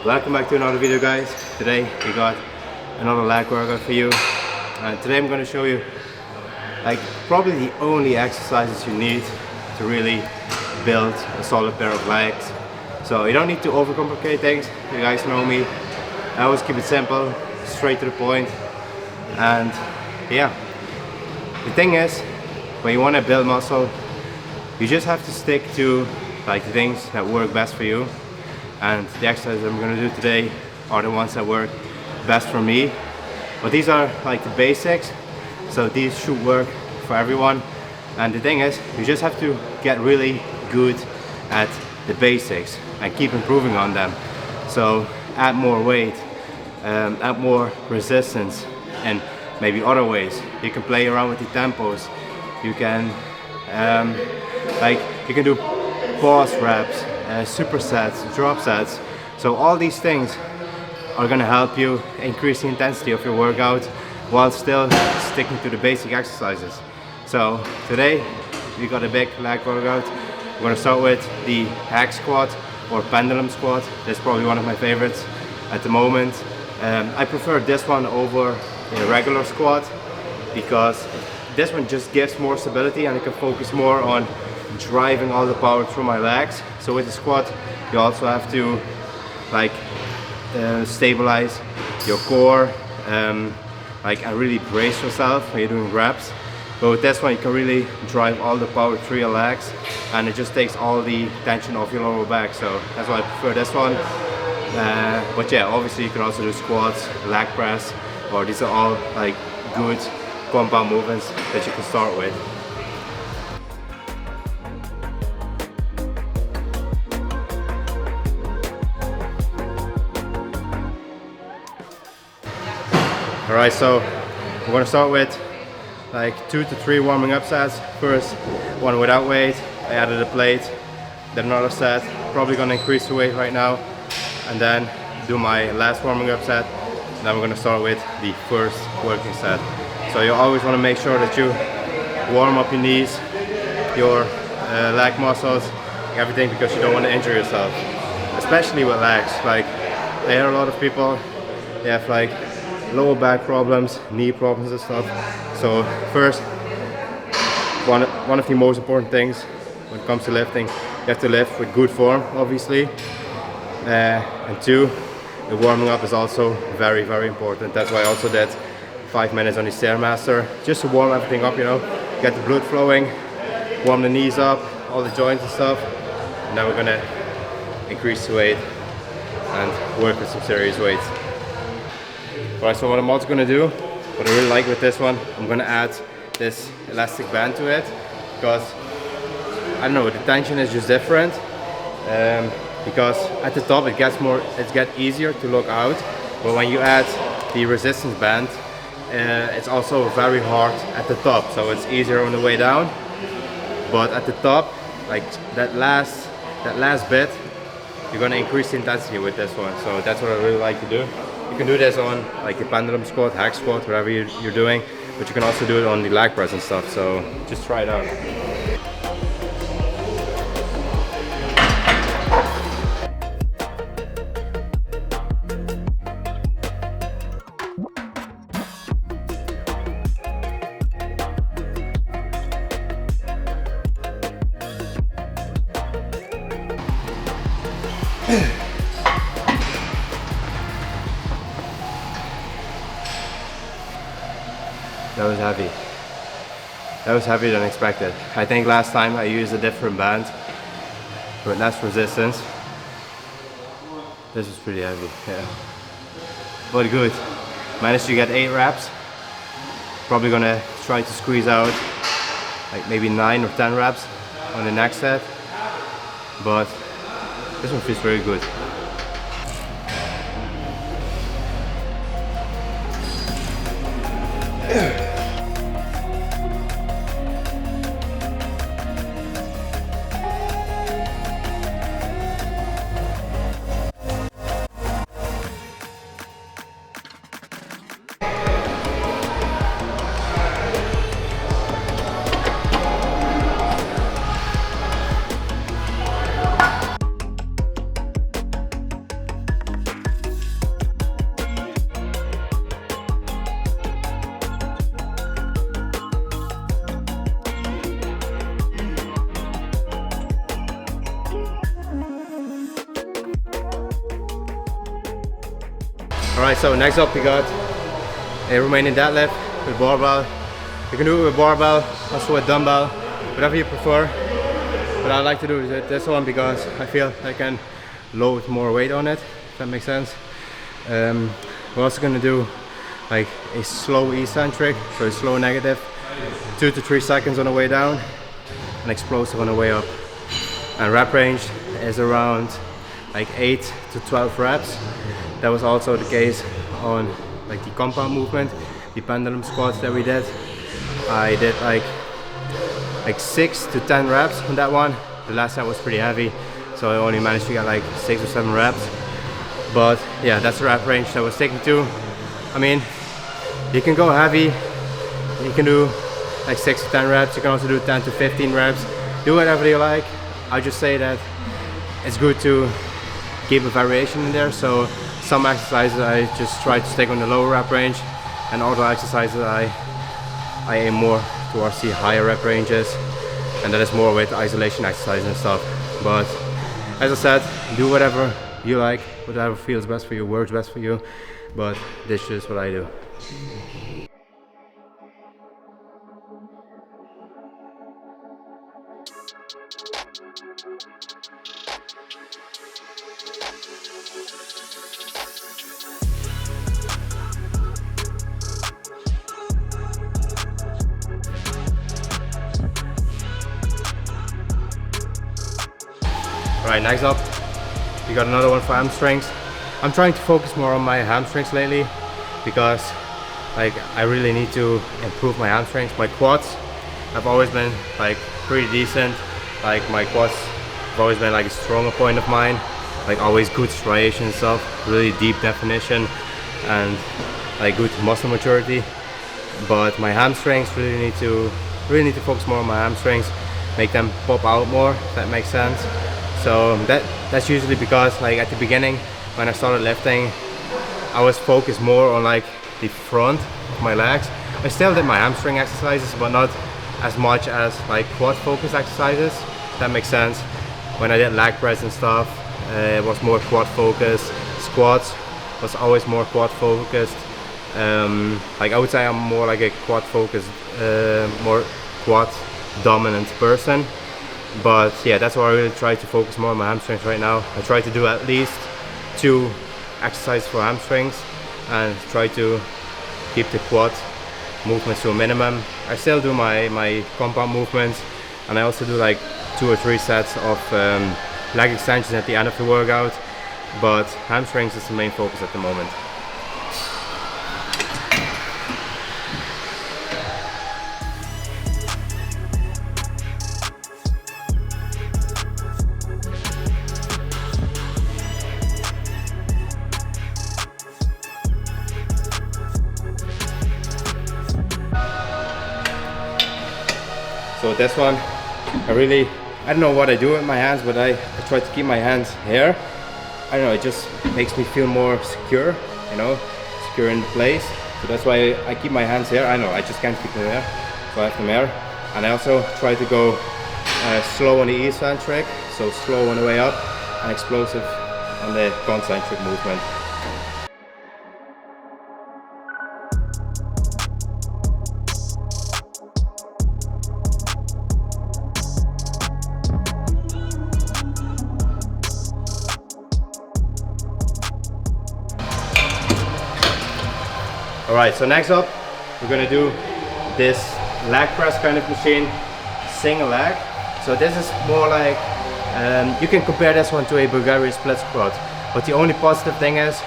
Welcome back to another video, guys. Today we got another leg workout for you, and today I'm going to show you probably the only exercises you need to really build a solid pair of legs. So you don't need to overcomplicate things. You guys know me, I always keep it simple, straight to the point. And yeah, the thing is, when you want to build muscle, you just have to stick to the things that work best for you. And the exercises I'm going to do today are the ones that work best for me. But these are the basics, so these should work for everyone. And the thing is, you just have to get really good at the basics and keep improving on them. So add more weight, add more resistance, and maybe other ways. You can play around with the tempos. You can you can do pause reps, supersets, drop sets. So all these things are going to help you increase the intensity of your workout while still sticking to the basic exercises. So today we got a big leg workout. We're going to start with the hack squat or pendulum squat. That's probably one of my favorites at the moment. I prefer this one over a regular squat because this one just gives more stability and I can focus more on driving all the power through my legs. So with the squat you also have to stabilize your core and really brace yourself when you're doing reps. But with this one you can really drive all the power through your legs and it just takes all the tension off your lower back. So that's why I prefer this one. But yeah, obviously you can also do squats, leg press, or these are all good compound movements that you can start with. Alright, so we're going to start with 2 to 3 warming up sets. First one without weight, I added a plate, then another set, probably going to increase the weight right now, and then do my last warming up set. Then we're going to start with the first working set. So you always want to make sure that you warm up your knees, your leg muscles, everything, because you don't want to injure yourself, especially with legs. I hear a lot of people, they have lower back problems, knee problems and stuff. So first, one of the most important things when it comes to lifting, you have to lift with good form, obviously. And two, the warming up is also very, very important. That's why I also did 5 minutes on the Stairmaster, just to warm everything up, get the blood flowing, warm the knees up, all the joints and stuff. And then we're gonna increase the weight and work with some serious weights. Alright, so what I'm also going to do, what I really like with this one, I'm going to add this elastic band to it, because I don't know, the tension is just different, because at the top it gets easier to look out, but when you add the resistance band, it's also very hard at the top, so it's easier on the way down, but at the top, that last bit, you're going to increase the intensity with this one. So that's what I really like to do. You can do this on the pendulum squat, hack squat, whatever you're doing, but you can also do it on the leg press and stuff, so just try it out. That was heavy. That was heavier than expected. I think last time I used a different band with less resistance. This was pretty heavy, yeah. But good. Managed to get 8 reps. Probably gonna try to squeeze out maybe 9 or 10 reps on the next set. But this one feels very good. Alright, so next up we got a Romanian deadlift with barbell. You can do it with barbell, also with dumbbell, whatever you prefer. But I like to do this one because I feel I can load more weight on it, if that makes sense. We're also going to do like a slow eccentric, so a slow negative, 2 to 3 seconds on the way down, and explosive on the way up. And rep range is around like 8 to 12 reps. That was also the case on like the compound movement, the pendulum squats that we did. I did like 6 to 10 reps on that one. The last set was pretty heavy, so I only managed to get like 6 or 7 reps. But yeah, that's the rep range that I was sticking to. I mean, you can go heavy, you can do like 6 to 10 reps, you can also do 10 to 15 reps. Do whatever you like. I just say that it's good to keep a variation in there. So some exercises I just try to stick on the lower rep range, and other exercises I aim more towards the higher rep ranges, and that is more with isolation exercises and stuff. But as I said, do whatever you like, whatever feels best for you, works best for you, but this is just what I do. Alright, next up, we got another one for hamstrings. I'm trying to focus more on my hamstrings lately because like I really need to improve my hamstrings. My quads have always been like pretty decent. Like my quads have always been like a stronger point of mine. Like always good striation and stuff, really deep definition and like good muscle maturity. But my hamstrings really need to focus more on my hamstrings, make them pop out more, if that makes sense. So that's usually because like at the beginning when I started lifting, I was focused more on like the front of my legs. I still did my hamstring exercises, but not as much as like quad focused exercises, if that makes sense. When I did leg press and stuff, it was more quad focused. Squats was always more quad focused. Like I would say I'm more like a quad focused, more quad dominant person. But yeah, that's why I really try to focus more on my hamstrings right now. I try to do at least 2 exercises for hamstrings and try to keep the quad movements to a minimum. I still do my compound movements, and I also do like 2 or 3 sets of leg extensions at the end of the workout, but hamstrings is the main focus at the moment. So with this one, I don't know what I do with my hands, but I try to keep my hands here. I don't know, it just makes me feel more secure, you know, secure in place. So that's why I keep my hands here. I know, I just can't keep them here, so I have them here. And I also try to go slow on the eccentric, so slow on the way up, and explosive on the concentric movement. Alright, so next up we're gonna do this leg press kind of machine, single leg. So this is more like, you can compare this one to a Bulgarian split squat, but the only positive thing is,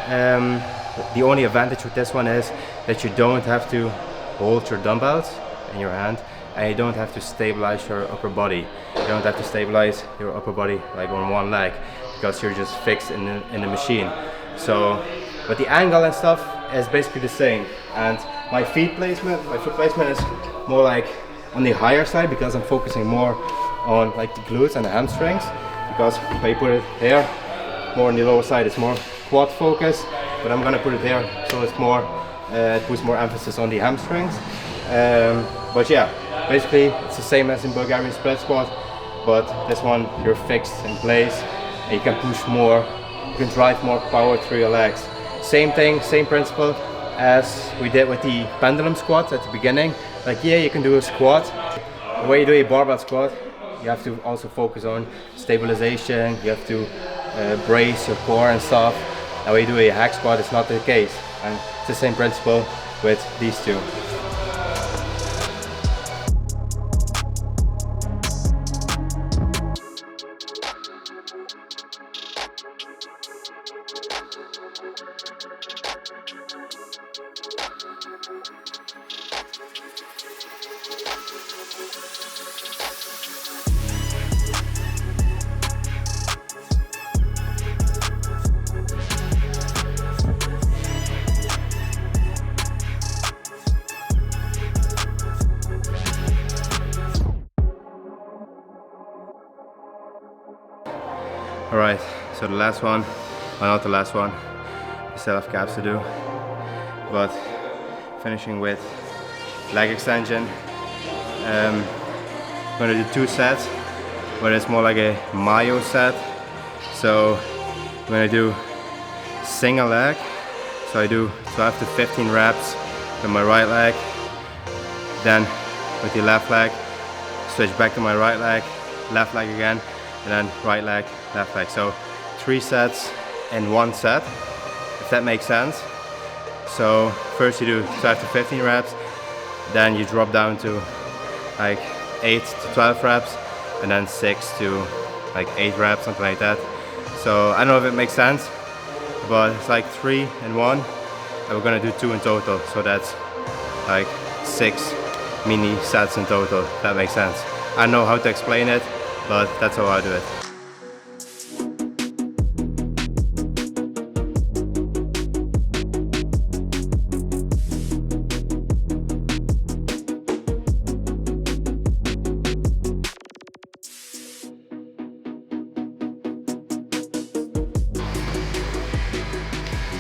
the only advantage with this one is that you don't have to hold your dumbbells in your hand, and you don't have to stabilize your upper body. You don't have to stabilize your upper body like on one leg, because you're just fixed in the machine. So, but the angle and stuff is basically the same, and my foot placement is more like on the higher side, because I'm focusing more on like the glutes and the hamstrings, because if I put it here more on the lower side, it's more quad focus, but I'm gonna put it there so it's more it puts more emphasis on the hamstrings. But yeah, basically it's the same as in Bulgarian split squat, but this one you're fixed in place and you can push more, you can drive more power through your legs. Same thing, same principle as we did with the pendulum squats at the beginning. Like, yeah, you can do a squat. The way you do a barbell squat, you have to also focus on stabilization. You have to brace your core and stuff. And when you do a hack squat, it's not the case. And it's the same principle with these two. Alright, so the last one, well, not the last one, we still have calves to do, but finishing with leg extension. I'm going to do 2 sets, but it's more like a Mayo set. So I'm going to do single leg, so I do 12 to 15 reps with my right leg, then with the left leg, switch back to my right leg, left leg again, and then right leg, left leg. So 3 sets in 1 set, if that makes sense. So first you do 12 to 15 reps, then you drop down to like 8 to 12 reps, and then 6 to like 8 reps, something like that. So I don't know if it makes sense, but it's like 3 in 1, and we're gonna do 2 in total. So that's like 6 mini sets in total, if that makes sense. I don't know how to explain it, but that's how I do it.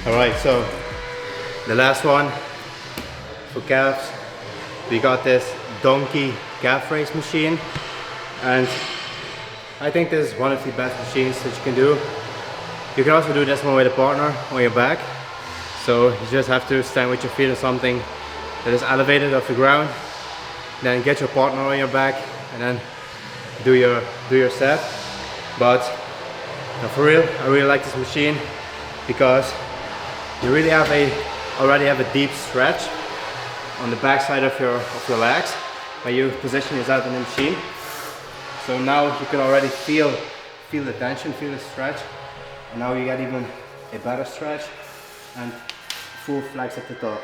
Alright, so the last one for calves, we got this donkey calf raise machine, and I think this is one of the best machines that you can do. You can also do this one with a partner on your back. So you just have to stand with your feet on something that is elevated off the ground, then get your partner on your back, and then do your set. But for real, I really like this machine because you really already have a deep stretch on the back side of your legs when you position yourself in the machine. So now you can already feel the tension, feel the stretch, and now you get even a better stretch and full flex at the top.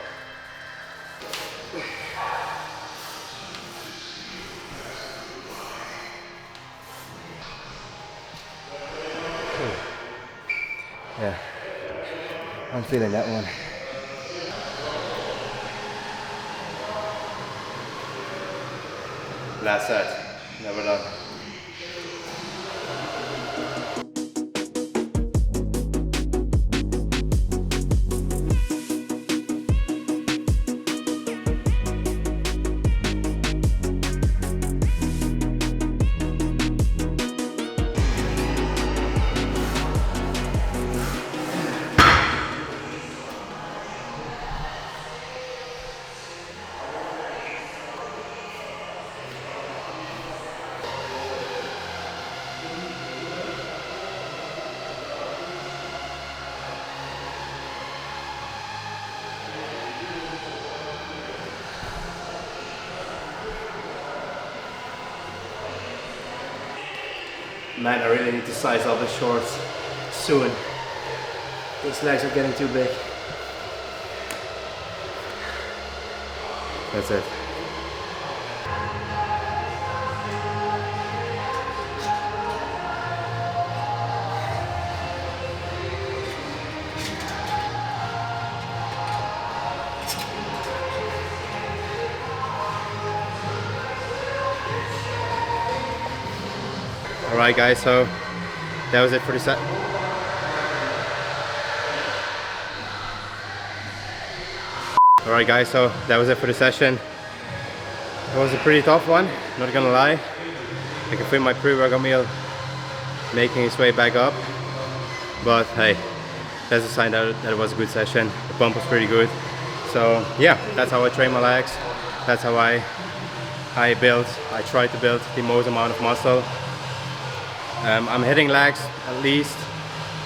Yeah, I'm feeling that one. Last set, never done. Man, I really need to size up the shorts soon. These legs are getting too big. That's it. Alright guys, so that was it for the set. Alright guys, so that was it for the session. It was a pretty tough one, not gonna lie. I can feel my pre-workout meal making its way back up. But hey, that's a sign that it was a good session. The pump was pretty good. So yeah, that's how I train my legs. That's how I try to build the most amount of muscle. I'm hitting legs at least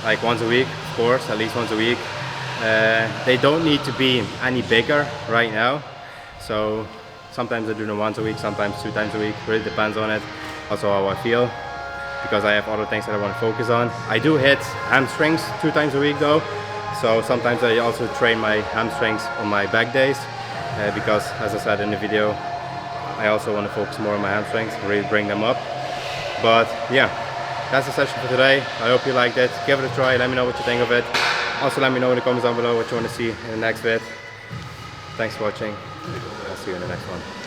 like once a week, of course, at least once a week. They don't need to be any bigger right now. So sometimes I do them once a week, sometimes 2 times a week. Really depends on it. Also how I feel, because I have other things that I want to focus on. I do hit hamstrings 2 times a week though. So sometimes I also train my hamstrings on my back days, because as I said in the video, I also want to focus more on my hamstrings, really bring them up. But yeah, that's the session for today. I hope you liked it. Give it a try, let me know what you think of it. Also let me know in the comments down below what you want to see in the next vid. Thanks for watching. I'll see you in the next one.